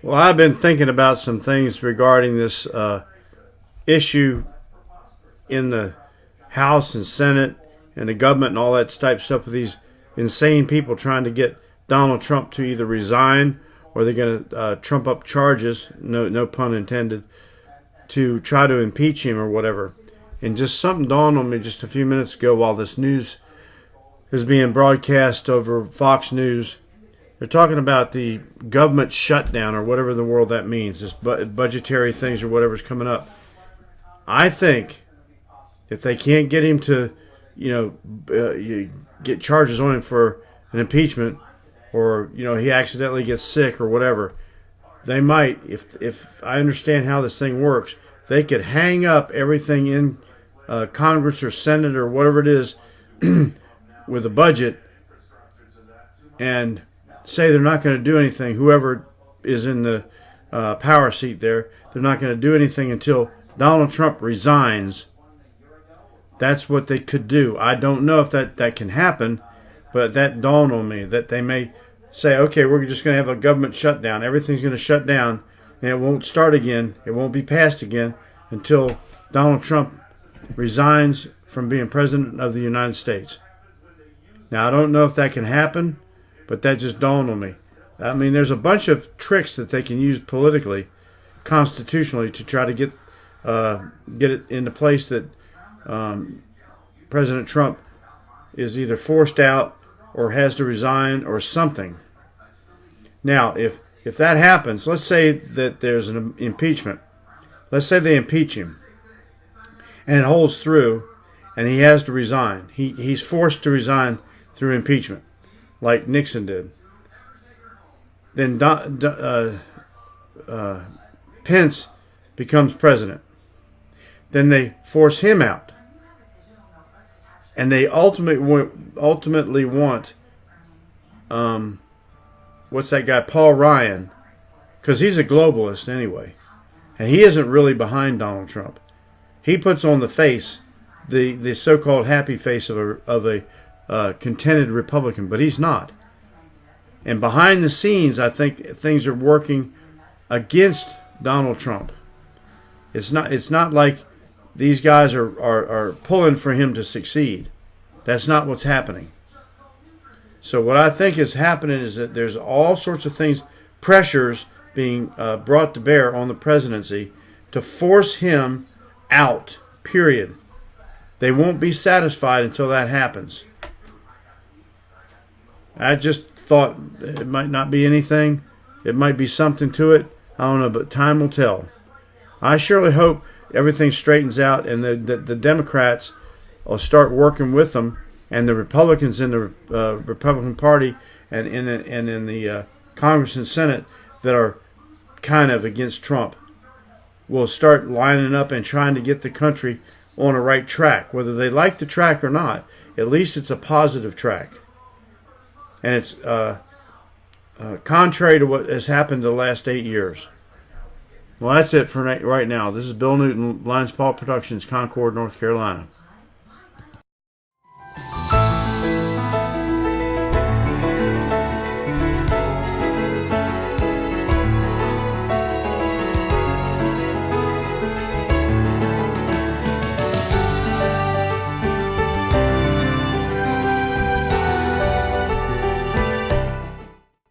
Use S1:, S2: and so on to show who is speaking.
S1: Well, I've been thinking about some things regarding this issue in the House and Senate and the government and all that type of stuff with these insane people trying to get Donald Trump to either resign or they're going to trump up charges, no pun intended, to try to impeach him or whatever. And just something dawned on me just a few minutes ago while this news is being broadcast over Fox News. They're talking about the government shutdown or whatever in the world that means, this budgetary things or whatever's coming up. I think if they can't get him to, you get charges on him for an impeachment, or he accidentally gets sick or whatever, they might, if I understand how this thing works, they could hang up everything in Congress or Senate or whatever it is with a budget and say they're not going to do anything. Whoever is in the power seat there, they're not going to do anything until Donald Trump resigns. That's what they could do. I don't know if that can happen, but that dawned on me that they may say, okay, we're just going to have a government shutdown. Everything's going to shut down, and it won't start again. It won't be passed again until Donald Trump resigns from being president of the United States. Now, I don't know if that can happen, but that just dawned on me. I mean, there's a bunch of tricks that they can use politically, constitutionally, to try to get it into place that President Trump is either forced out or has to resign or something. Now, if that happens, let's say that there's an impeachment. Let's say they impeach him, and it holds through, and he has to resign. He's forced to resign through impeachment, like Nixon did. Then Pence becomes president. Then they force him out. And they ultimately want, what's that guy, Paul Ryan, because he's a globalist anyway. And he isn't really behind Donald Trump. He puts on the face, the so-called happy face of a contented Republican, but he's not. And behind the scenes, I think things are working against Donald Trump. It's not like these guys are pulling for him to succeed. That's not what's happening. So what I think is happening is that there's all sorts of things, pressures being brought to bear on the presidency to force him out, period. They won't be satisfied until that happens. I just thought it might not be anything. It might be something to it. I don't know, but time will tell. I surely hope everything straightens out and the Democrats will start working with them, and the Republicans in the Republican Party and in the Congress and Senate that are kind of against Trump will start lining up and trying to get the country on a right track. Whether they like the track or not, at least it's a positive track. And it's contrary to what has happened the last 8 years. Well, that's it for right now. This is Bill Newton, Lions Paw Productions, Concord, North Carolina.